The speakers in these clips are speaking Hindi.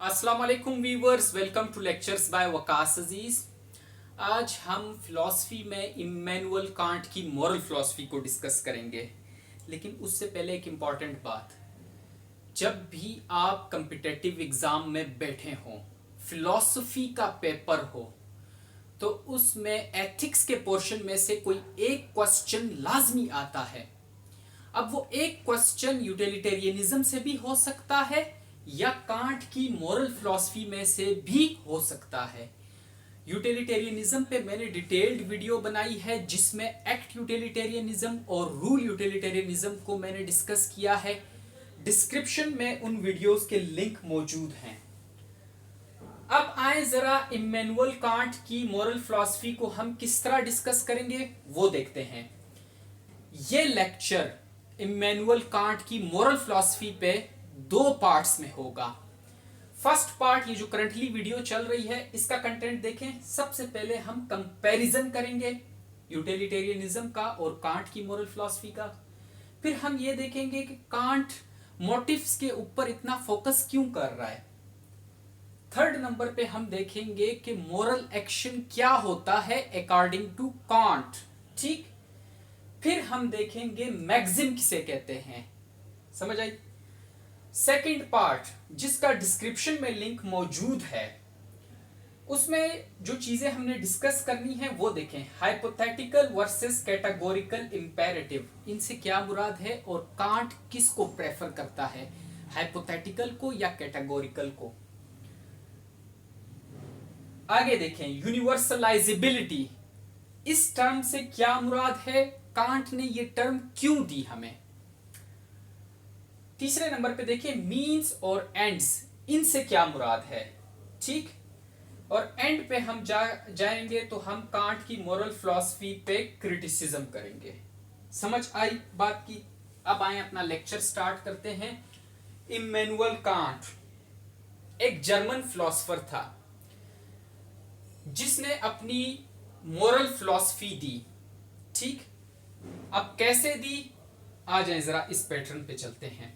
अस्सलाम वालेकुम viewers, welcome to lectures by Waqas Aziz. आज हम फिलॉसफी में इम्मैनुअल कांट की मॉरल फिलॉसफी को डिस्कस करेंगे। लेकिन उससे पहले एक इम्पॉर्टेंट बात, जब भी आप कम्पिटिटिव एग्जाम में बैठे हों, फिलॉसफी का पेपर हो, तो उसमें एथिक्स के पोर्शन में से कोई एक क्वेश्चन लाजमी आता है। अब वो एक क्वेश्चन यूटिलिटेरियनिज्म से भी हो सकता है या कांट की मॉरल फिलॉसफी में से भी हो सकता है। यूटिलिटेरियनिज्म पे मैंने डिटेल्ड वीडियो बनाई है जिसमें एक्ट यूटिलिटेरियनिज्म और रूल यूटिलिटेरियनिज्म को मैंने डिस्कस किया है। डिस्क्रिप्शन में उन वीडियोस के लिंक मौजूद हैं। अब आए जरा इम्मैनुअल कांट की मॉरल फिलॉसफी को हम किस तरह डिस्कस करेंगे वो देखते हैं। ये लेक्चर इम्मैनुअल कांट की मॉरल फिलॉसफी पे दो पार्ट्स में होगा। फर्स्ट पार्ट, ये जो करंटली वीडियो चल रही है, इसका कंटेंट देखें। सबसे पहले हम कंपैरिजन करेंगे यूटिलिटेरियनिज्म का और कांट की मॉरल फिलॉसफी का। फिर हम ये देखेंगे कि कांट मोटिव्स के ऊपर इतना फोकस क्यों कर रहा है। थर्ड नंबर पे हम देखेंगे कि मॉरल एक्शन क्या होता है अकॉर्डिंग टू कांट। ठीक, फिर हम देखेंगे मैक्सिम किसे कहते हैं। समझ आई। सेकंड पार्ट, जिसका डिस्क्रिप्शन में लिंक मौजूद है, उसमें जो चीजें हमने डिस्कस करनी है वो देखें। हाइपोथेटिकल वर्सेस कैटेगोरिकल इंपेरेटिव, इनसे क्या मुराद है और कांट किसको प्रेफर करता है, हाइपोथेटिकल को या कैटेगोरिकल को। आगे देखें यूनिवर्सलाइजेबिलिटी, इस टर्म से क्या मुराद है, कांट ने ये टर्म क्यों दी हमें। तीसरे नंबर पे देखिए मीन्स और एंड्स, इनसे क्या मुराद है। ठीक, और एंड पे हम जाएंगे तो हम कांट की मॉरल फिलॉसफी पे क्रिटिसिज्म करेंगे। समझ आई बात की। अब आए अपना लेक्चर स्टार्ट करते हैं। इम्मैनुअल कांट एक जर्मन फिलोसोफर था जिसने अपनी मॉरल फिलॉसफी दी। ठीक, अब कैसे दी, आ जाए जरा इस पैटर्न पे चलते हैं।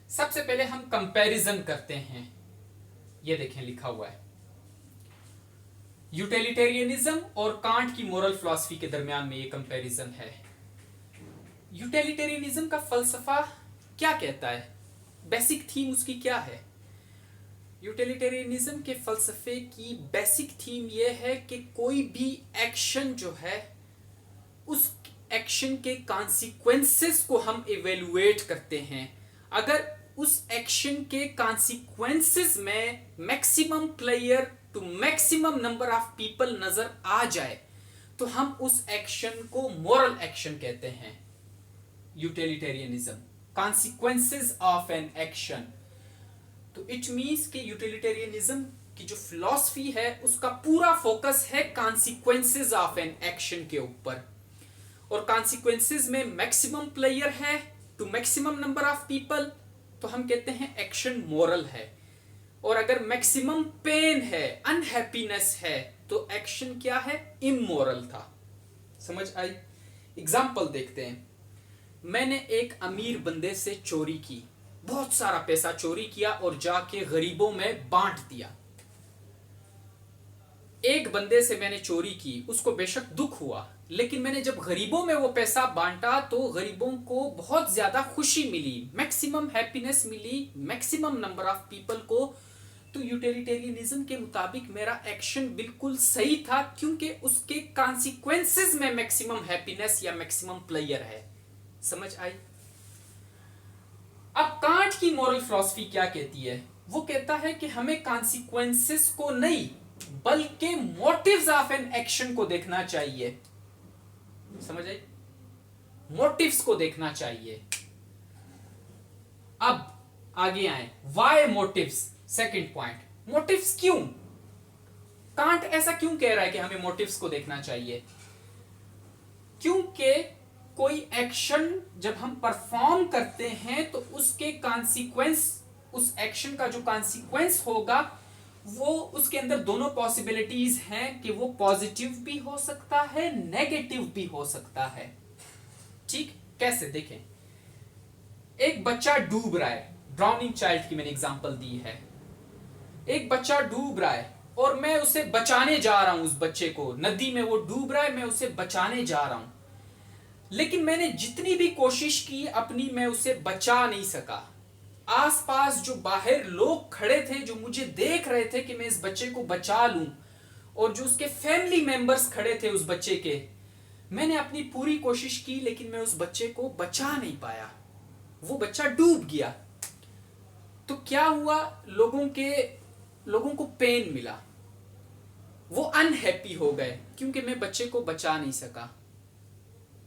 सबसे पहले हम कंपैरिजन करते हैं। ये देखें लिखा हुआ है, यूटिलिटेरियनिज्म और कांट की मॉरल फिलॉसफी के दरमियान में ये कंपैरिजन है। यूटिलिटेरियनिज्म का फलसफा क्या कहता है, बेसिक थीम उसकी क्या है। यूटिलिटेरियनिज्म के फलसफे की बेसिक थीम यह है कि कोई भी एक्शन जो है, उस एक्शन के कॉन्सिक्वेंसेस को हम इवेलुएट करते हैं। अगर उस एक्शन के कॉन्सिक्वेंसेस में maximum player to maximum number of people नजर आ जाए तो हम उस एक्शन को मॉरल एक्शन कहते हैं। Utilitarianism, consequences of an action. तो इट मींस कि यूटिलिटेरियनिज्म की जो फिलॉसफी है उसका पूरा फोकस है कॉन्सिक्वेंसेस ऑफ एन एक्शन के ऊपर, और कॉन्सिक्वेंसेस में मैक्सिमम प्लेयर है to maximum number of people तो हम कहते हैं एक्शन मॉरल है। और अगर मैक्सिमम पेन है, अनहैप्पीनेस है, तो एक्शन क्या है, इमोरल था। समझ आई। एग्जाम्पल देखते हैं। मैंने एक अमीर बंदे से चोरी की, बहुत सारा पैसा चोरी किया और जाके गरीबों में बांट दिया। एक बंदे से मैंने चोरी की, उसको बेशक दुख हुआ, लेकिन मैंने जब गरीबों में वो पैसा बांटा तो गरीबों को बहुत ज्यादा खुशी मिली, मैक्सिमम हैप्पीनेस मिली मैक्सिमम नंबर ऑफ पीपल को। तो यूटिलिटेरियनिज्म के मुताबिक मेरा एक्शन बिल्कुल सही था क्योंकि उसके कॉन्सिक्वेंसेस में मैक्सिमम हैप्पीनेस या मैक्सिमम प्लेयर है। समझ आई। अब कांट की मॉरल फिलॉसफी क्या कहती है, वो कहता है कि हमें कॉन्सिक्वेंसेस को नहीं बल्कि मोटिव्स ऑफ एन एक्शन को देखना चाहिए। समझ आई, मोटिव्स को देखना चाहिए। अब आगे आए, why motives. Second point, motives क्यों, कांट ऐसा क्यों कह रहा है कि हमें मोटिव्स को देखना चाहिए। क्योंकि कोई एक्शन जब हम परफॉर्म करते हैं तो उसके कॉन्सिक्वेंस, उस एक्शन का जो कॉन्सिक्वेंस होगा वो, उसके अंदर दोनों पॉसिबिलिटीज हैं कि वो पॉजिटिव भी हो सकता है, नेगेटिव भी हो सकता है। ठीक, कैसे देखें। एक बच्चा डूब रहा है, ड्राउनिंग चाइल्ड की मैंने एग्जांपल दी है। एक बच्चा डूब रहा है और मैं उसे बचाने जा रहा हूं, उस बच्चे को नदी में वो डूब रहा है, मैं उसे बचाने जा रहा हूं, लेकिन मैंने जितनी भी कोशिश की अपनी, मैं उसे बचा नहीं सका। आसपास जो बाहर लोग खड़े थे, जो मुझे देख रहे थे कि मैं इस बच्चे को बचा लूं, और जो उसके फैमिली मेंबर्स खड़े थे उस बच्चे के, मैंने अपनी पूरी कोशिश की लेकिन मैं उस बच्चे को बचा नहीं पाया, वो बच्चा डूब गया। तो क्या हुआ, लोगों को पेन मिला, वो अनहैप्पी हो गए क्योंकि मैं बच्चे को बचा नहीं सका।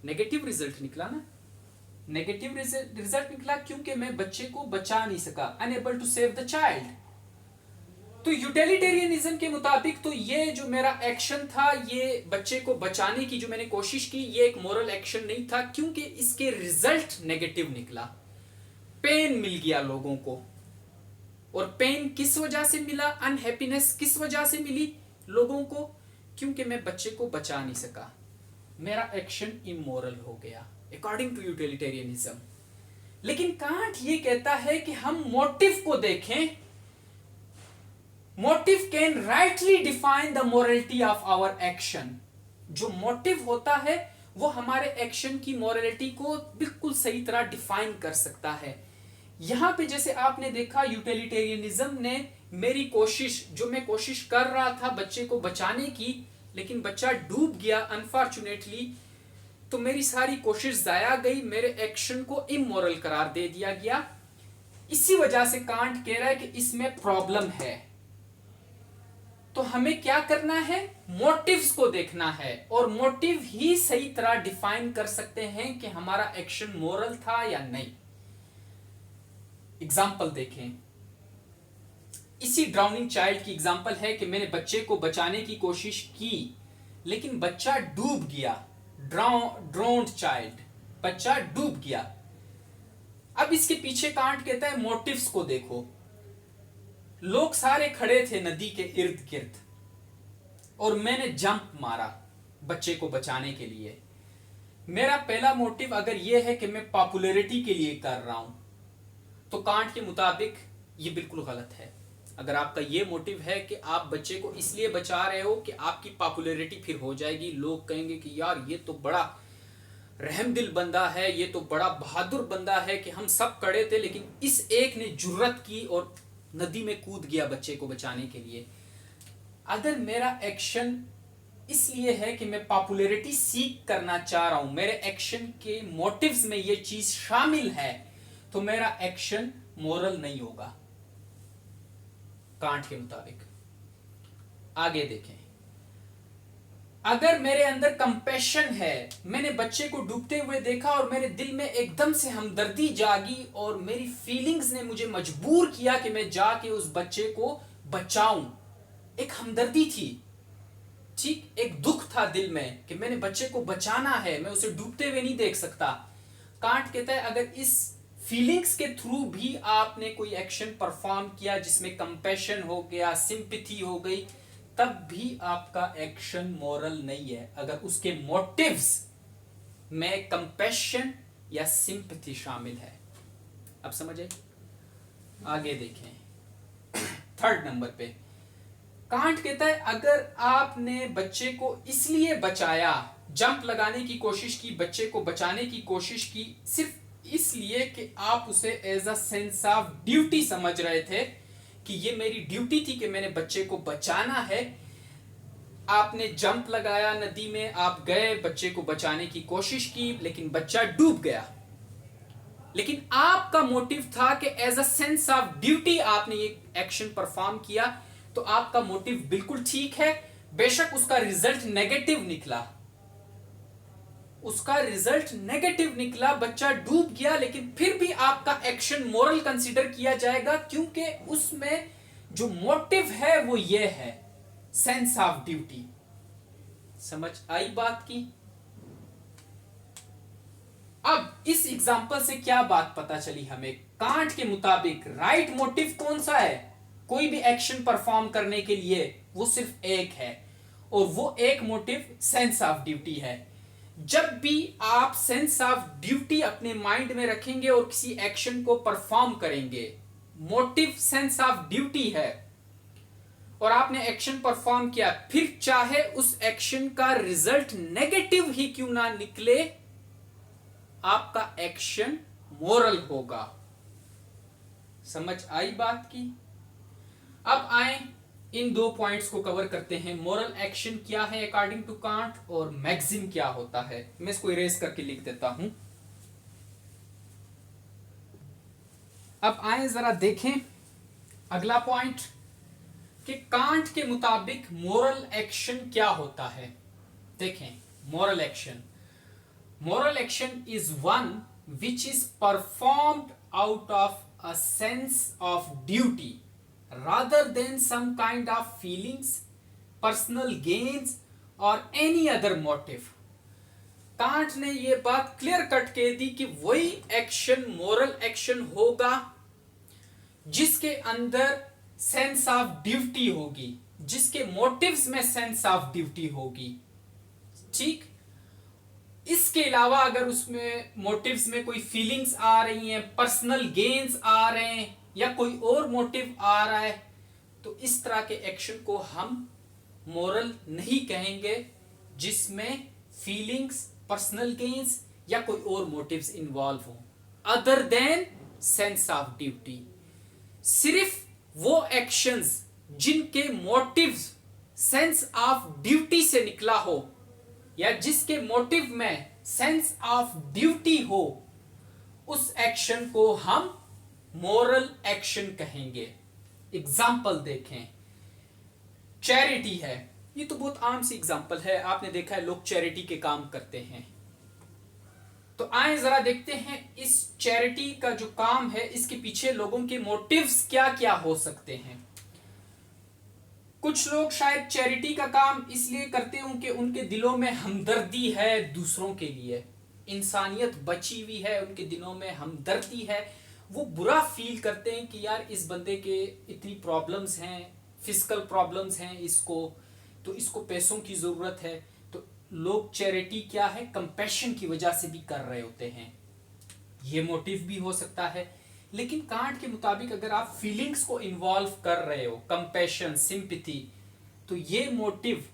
नेगेटिव रिजल्ट निकला ना, नेगेटिव रिजल्ट निकला क्योंकि मैं बच्चे को बचा नहीं सका, unable to save the child. तो यूटिलिटेरियनिज्म के मुताबिक तो ये जो मेरा एक्शन था, ये बच्चे को बचाने की जो मैंने कोशिश की, ये एक मोरल एक्शन नहीं था क्योंकि इसके रिजल्ट नेगेटिव निकला। पेन मिल गया लोगों को, और पेन किस वजह से मिला, अनहैप्पीनेस किस वजह से मिली लोगों को, क्योंकि मैं बच्चे को बचा नहीं सका। मेरा एक्शन इमोरल हो गया अकॉर्डिंग टू यूटिलिटेरियनिज्म। लेकिन कांट ये कहता है कि हम मोटिव को देखें। Motive can rightly define the morality of our action. जो मोटिव होता है वो हमारे एक्शन की मोरलिटी को बिल्कुल सही तरह डिफाइन कर सकता है। यहां पे जैसे आपने देखा, यूटिलिटेरियनिज्म ने मेरी कोशिश, जो मैं कोशिश कर रहा था बच्चे को बचाने की, लेकिन बच्चा डूब गया अनफॉर्चुनेटली, तो मेरी सारी कोशिश जाया गई, मेरे एक्शन को इमोरल करार दे दिया गया। इसी वजह से कांट कह रहा है कि इसमें प्रॉब्लम है। तो हमें क्या करना है, मोटिव्स को देखना है, और मोटिव ही सही तरह डिफाइन कर सकते हैं कि हमारा एक्शन मोरल था या नहीं। एग्जाम्पल देखें, इसी ड्राउनिंग चाइल्ड की एग्जाम्पल है कि मैंने बच्चे को बचाने की कोशिश की लेकिन बच्चा डूब गया। ड्रोन्ड चाइल्ड, बच्चा डूब गया। अब इसके पीछे कांट कहता है मोटिव्स को देखो। लोग सारे खड़े थे नदी के इर्द गिर्द, और मैंने जंप मारा बच्चे को बचाने के लिए। मेरा पहला मोटिव अगर यह है कि मैं पॉपुलैरिटी के लिए कर रहा हूं, तो कांट के मुताबिक ये बिल्कुल गलत है। अगर आपका ये मोटिव है कि आप बच्चे को इसलिए बचा रहे हो कि आपकी पॉपुलैरिटी फिर हो जाएगी, लोग कहेंगे कि यार ये तो बड़ा रहमदिल बंदा है, ये तो बड़ा बहादुर बंदा है कि हम सब खड़े थे लेकिन इस एक ने जुर्रत की और नदी में कूद गया बच्चे को बचाने के लिए। अगर मेरा एक्शन इसलिए है कि मैं पॉपुलैरिटी सीख करना चाह रहा हूं, मेरे एक्शन के मोटिव्स में ये चीज शामिल है, तो मेरा एक्शन मोरल नहीं होगा कांट के मुताबिक। आगे देखें, अगर मेरे अंदर कंपैशन है, मैंने बच्चे को डूबते हुए देखा और मेरे दिल में एकदम से हमदर्दी जागी और मेरी फीलिंग्स ने मुझे मजबूर किया कि मैं जाके उस बच्चे को बचाऊं। एक हमदर्दी थी, ठीक, एक दुख था दिल में कि मैंने बच्चे को बचाना है, मैं उसे डूबते हुए नहीं देख सकता। कांट कहता है अगर इस फीलिंग्स के थ्रू भी आपने कोई एक्शन परफॉर्म किया जिसमें कंपैशन हो गया, सिंपैथी हो गई, तब भी आपका एक्शन मोरल नहीं है अगर उसके मोटिव्स में कंपैशन या सिंपैथी शामिल है। अब समझे? आगे देखें, थर्ड नंबर पे कांट कहता है अगर आपने बच्चे को इसलिए बचाया, जंप लगाने की कोशिश की, बच्चे को बचाने की कोशिश की, सिर्फ इसलिए कि आप उसे as a sense of duty समझ रहे थे कि ये मेरी ड्यूटी थी कि मैंने बच्चे को बचाना है, आपने जंप लगाया नदी में, आप गए, बच्चे को बचाने की कोशिश की, लेकिन बच्चा डूब गया, लेकिन आपका मोटिव था कि as a sense of duty आपने ये एक्शन परफॉर्म किया, तो आपका मोटिव बिल्कुल ठीक है। बेशक उसका रिजल्ट नेगेटिव निकला, उसका रिजल्ट नेगेटिव निकला, बच्चा डूब गया, लेकिन फिर भी आपका एक्शन मोरल कंसीडर किया जाएगा क्योंकि उसमें जो मोटिव है वो ये है सेंस ऑफ ड्यूटी। समझ आई बात की? अब इस एग्जांपल से क्या बात पता चली हमें? कांट के मुताबिक राइट मोटिव कौन सा है कोई भी एक्शन परफॉर्म करने के लिए? वो सिर्फ एक है, और वो एक मोटिव सेंस ऑफ ड्यूटी है। जब भी आप सेंस ऑफ ड्यूटी अपने माइंड में रखेंगे और किसी एक्शन को परफॉर्म करेंगे, मोटिव सेंस ऑफ ड्यूटी है, और आपने एक्शन परफॉर्म किया, फिर चाहे उस एक्शन का रिजल्ट नेगेटिव ही क्यों ना निकले, आपका एक्शन मोरल होगा। समझ आई बात की? अब आए इन दो पॉइंट्स को कवर करते हैं। मोरल एक्शन क्या है अकॉर्डिंग टू कांट, और मैक्सिम क्या होता है। मैं इसको इरेज करके लिख देता हूं। अब आए जरा देखें अगला पॉइंट कि कांट के मुताबिक मोरल एक्शन क्या होता है। देखें, moral action is one which is performed out of a sense of duty rather than some kind of feelings, personal gains or any other motive। Can't ने यह बात क्लियर कट कह दी कि वही एक्शन मोरल एक्शन होगा जिसके अंदर सेंस ऑफ ड्यूटी होगी, जिसके मोटिव्स में सेंस ऑफ ड्यूटी होगी। ठीक, इसके अलावा अगर उसमें मोटिव्स में कोई फीलिंग्स आ रही हैं, पर्सनल गेन्स आ रहे हैं, या कोई और मोटिव आ रहा है, तो इस तरह के एक्शन को हम मोरल नहीं कहेंगे जिसमें फीलिंग्स, पर्सनल गेन्स या कोई और मोटिव्स इन्वॉल्व हो other than sense of duty. सिर्फ वो एक्शंस जिनके मोटिव्स सेंस ऑफ ड्यूटी से निकला हो, या जिसके मोटिव में सेंस ऑफ ड्यूटी हो, उस एक्शन को हम मोरल एक्शन कहेंगे। एग्जाम्पल देखें, चैरिटी है, ये तो बहुत आम सी एग्जाम्पल है, आपने देखा है लोग चैरिटी के काम करते हैं। तो आए जरा देखते हैं इस चैरिटी का जो काम है, इसके पीछे लोगों के मोटिव्स क्या क्या हो सकते हैं। कुछ लोग शायद चैरिटी का काम इसलिए करते हों कि उनके दिलों में हमदर्दी है दूसरों के लिए, इंसानियत बची हुई है उनके दिलों में, हमदर्दी है, वो बुरा फील करते हैं कि यार इस बंदे के इतनी प्रॉब्लम्स हैं, फिजिकल प्रॉब्लम्स हैं इसको, तो इसको पैसों की ज़रूरत है। तो लोग चैरिटी क्या है, कंपैशन की वजह से भी कर रहे होते हैं, ये मोटिव भी हो सकता है। लेकिन कांट के मुताबिक अगर आप फीलिंग्स को इन्वॉल्व कर रहे हो, कंपैशन, सिंपैथी, तो ये मोटिव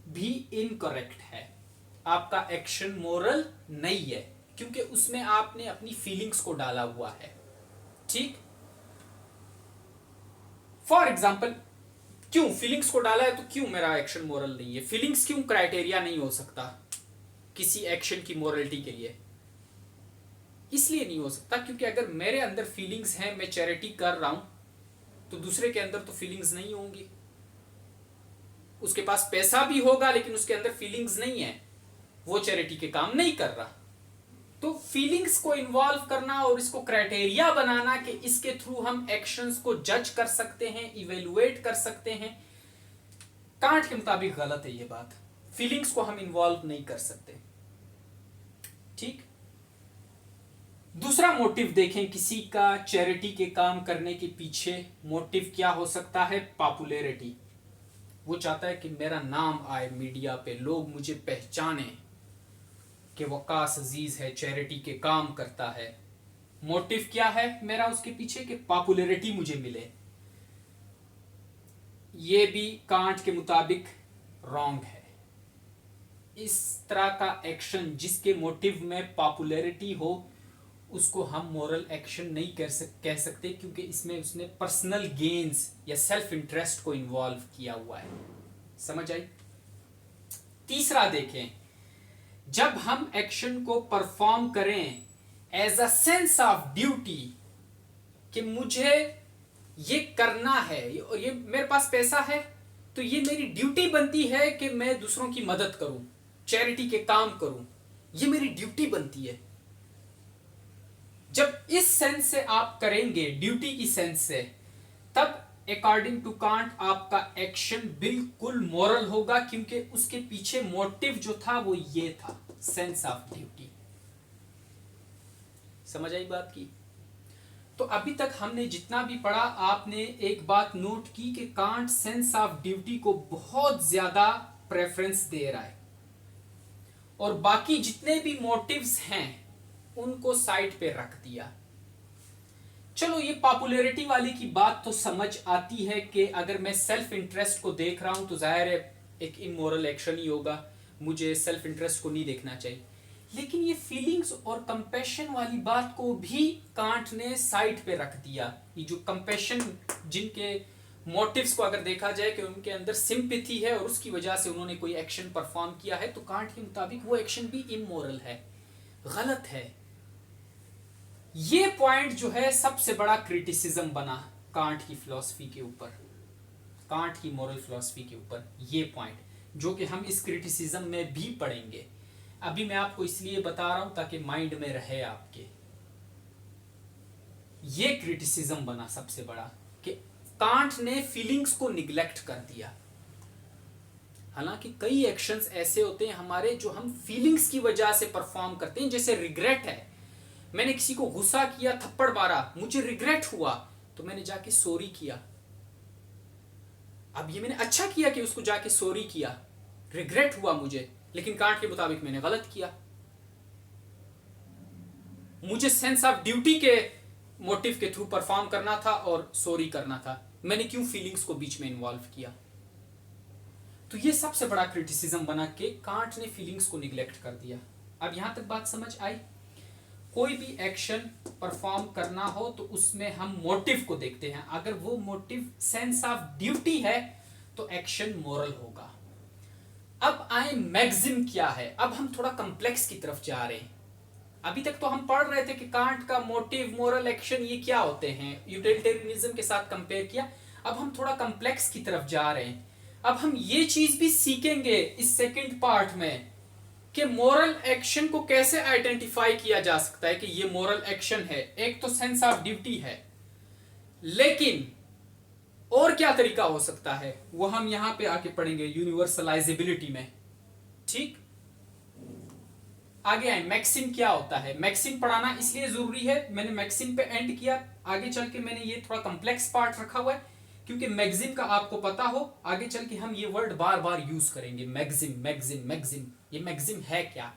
भी इनकरेक्ट है, आपका एक्शन मोरल नहीं है, क्योंकि उसमें आपने अपनी फीलिंग्स को डाला हुआ है। ठीक, फॉर एग्जाम्पल, क्यों फीलिंग्स को डाला है तो क्यों मेरा एक्शन मोरल नहीं है? फीलिंग्स क्यों क्राइटेरिया नहीं हो सकता किसी एक्शन की मोरलिटी के लिए? इसलिए नहीं हो सकता क्योंकि अगर मेरे अंदर फीलिंग्स हैं, मैं चैरिटी कर रहा हूं, तो दूसरे के अंदर तो फीलिंग्स नहीं होंगी। उसके पास पैसा भी होगा लेकिन उसके अंदर फीलिंग्स नहीं है, वो चैरिटी के काम नहीं कर रहा। तो फीलिंग्स को इन्वॉल्व करना और इसको क्राइटेरिया बनाना कि इसके थ्रू हम एक्शंस को जज कर सकते हैं, इवेलुएट कर सकते हैं, कांट के मुताबिक गलत है ये बात। फीलिंग्स को हम इन्वॉल्व नहीं कर सकते। ठीक, दूसरा मोटिव देखें किसी का चैरिटी के काम करने के पीछे मोटिव क्या हो सकता है? पॉपुलैरिटी। वो चाहता है कि मेरा नाम आए मीडिया पे, लोग मुझे पहचाने कि वकास अजीज है, चैरिटी के काम करता है। मोटिव क्या है मेरा उसके पीछे? कि पॉपुलैरिटी मुझे मिले। ये भी कांट के मुताबिक रॉन्ग है। इस तरह का एक्शन जिसके मोटिव में पॉपुलैरिटी हो, उसको हम मोरल एक्शन नहीं कह सकते, क्योंकि इसमें उसने पर्सनल गेन्स या सेल्फ इंटरेस्ट को इन्वॉल्व किया हुआ है। समझ आई? तीसरा देखें, जब हम एक्शन को परफॉर्म करें as a sense of duty, कि मुझे ये करना है और ये मेरे पास पैसा है तो ये मेरी ड्यूटी बनती है कि मैं दूसरों की मदद करूं, चैरिटी के काम करूं, ये मेरी ड्यूटी बनती है। जब इस सेंस से आप करेंगे, ड्यूटी की सेंस से, तब अकॉर्डिंग टू कांट आपका एक्शन बिल्कुल मोरल होगा, क्योंकि उसके पीछे मोटिव जो था वो ये था, सेंस ऑफ ड्यूटी। समझ आई बात की? तो अभी तक हमने जितना भी पढ़ा, आपने एक बात नोट की कि कांट सेंस ऑफ ड्यूटी को बहुत ज्यादा प्रेफरेंस दे रहा है, और बाकी जितने भी मोटिव्स हैं उनको साइड पे रख दिया। चलो ये पॉपुलैरिटी वाली की बात तो समझ आती है कि अगर मैं सेल्फ इंटरेस्ट को देख रहा हूं तो जाहिर है एक इमोरल एक्शन ही होगा, मुझे सेल्फ इंटरेस्ट को नहीं देखना चाहिए। लेकिन ये फीलिंग्स और कंपैशन वाली बात को भी कांट ने साइड पे रख दिया। ये जो कंपैशन, जिनके मोटिव्स को अगर देखा जाए कि उनके अंदर सिंपैथी है और उसकी वजह से उन्होंने कोई एक्शन परफॉर्म किया है, तो कांट के मुताबिक वो एक्शन भी इमोरल है, गलत है। ये पॉइंट जो है सबसे बड़ा क्रिटिसिज्म बना कांट की फिलॉसफी के ऊपर, कांट की मोरल फिलॉसफी के ऊपर। ये पॉइंट जो कि हम इस क्रिटिसिज्म में भी पढ़ेंगे। अभी मैं आपको इसलिए बता रहा हूं ताकि माइंड में रहे आपके। ये क्रिटिसिज्म बना सबसे बड़ा कि कांट ने फीलिंग्स को निग्लेक्ट कर दिया। हालांकि कई एक्शंस ऐसे होते हैं हमारे जो हम फीलिंग्स की वजह से परफॉर्म करते हैं, जैसे रिग्रेट है। मैंने किसी को गुस्सा किया, थप्पड़ मारा, मुझे रिग्रेट हुआ तो मैंने जाके सॉरी किया। अब ये मैंने अच्छा किया कि उसको जाके सॉरी किया, रिग्रेट हुआ मुझे, लेकिन कांट के मुताबिक मैंने गलत किया। मुझे सेंस ऑफ ड्यूटी के मोटिव के थ्रू परफॉर्म करना था और सॉरी करना था, मैंने क्यों फीलिंग्स को बीच में इन्वॉल्व किया। तो ये सबसे बड़ा क्रिटिसिज्म बना के कांट ने फीलिंग्स को निग्लेक्ट कर दिया। अब यहां तक बात समझ आई। कोई भी एक्शन परफॉर्म करना हो तो उसमें हम मोटिव को देखते हैं। अगर वो मोटिव सेंस ऑफ ड्यूटी है तो एक्शन मोरल होगा। अब आए मैक्सिम क्या है। अब हम थोड़ा कॉम्प्लेक्स की तरफ जा रहे हैं। अभी तक तो हम पढ़ रहे थे कि कांट का मोटिव, मोरल, एक्शन ये क्या होते हैं, यूटिलिटेरियनिज्म के साथ कंपेयर किया। अब हम थोड़ा कॉम्प्लेक्स की तरफ जा रहे हैं। अब हम ये चीज भी सीखेंगे इस सेकंड पार्ट में कि मोरल एक्शन को कैसे आइडेंटिफाई किया जा सकता है कि ये मोरल एक्शन है। एक तो सेंस ऑफ ड्यूटी है, लेकिन और क्या तरीका हो सकता है वो हम यहां पे आके पढ़ेंगे यूनिवर्सलाइजेबिलिटी में। ठीक, आगे आए। मैक्सिम क्या होता है। मैक्सिम पढ़ाना इसलिए जरूरी है, मैंने मैक्सिम पे एंड किया, आगे चल के मैंने ये थोड़ा कॉम्प्लेक्स पार्ट रखा हुआ है क्योंकि मैक्सिम का आपको पता हो, आगे चल के हम ये वर्ड बार बार यूज करेंगे। Maxim, maxim, maxim. ये मैक्सिम है क्या।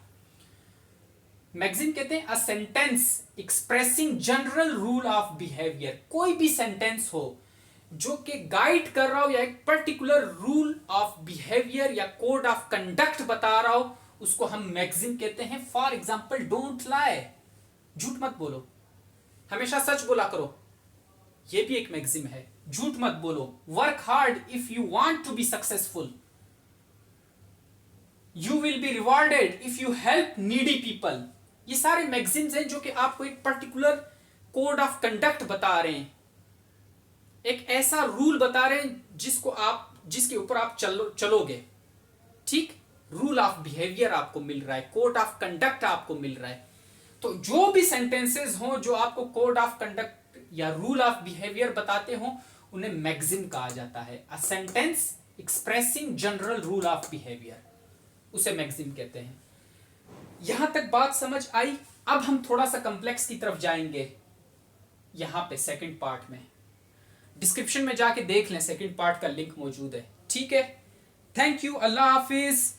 मैक्सिम कहते हैं a sentence expressing general rule of behaviour. कोई भी सेंटेंस हो जो कि गाइड कर रहा हो या एक पर्टिकुलर रूल ऑफ बिहेवियर या कोड ऑफ कंडक्ट बता रहा हो, उसको हम मैक्सिम कहते हैं। फॉर एग्जाम्पल, डोंट लाई, झूठ मत बोलो, हमेशा सच बोला करो, ये भी एक मैक्सिम है। झूठ मत बोलो। Work hard if you want to be successful, you will be rewarded if you help needy people. ये सारे मैक्सिम्स हैं जो कि आपको एक पर्टिकुलर कोड ऑफ कंडक्ट बता रहे हैं, एक ऐसा रूल बता रहे हैं जिसके ऊपर आप चलोगे। ठीक, रूल ऑफ बिहेवियर आपको मिल रहा है, कोड ऑफ कंडक्ट आपको मिल रहा है। तो जो भी सेंटेंसेस हो जो आपको कोड ऑफ कंडक्ट या रूल ऑफ बिहेवियर बताते हो, उन्हें मैक्सिम कहा जाता है। अ sentence expressing general rule of behaviour, उसे मैक्सिम कहते हैं। यहां तक बात समझ आई। अब हम थोड़ा सा कॉम्प्लेक्स की तरफ जाएंगे। यहां पे सेकंड पार्ट में डिस्क्रिप्शन में जाके देख लें, सेकंड पार्ट का लिंक मौजूद है। ठीक है, थैंक यू, अल्लाह हाफिज।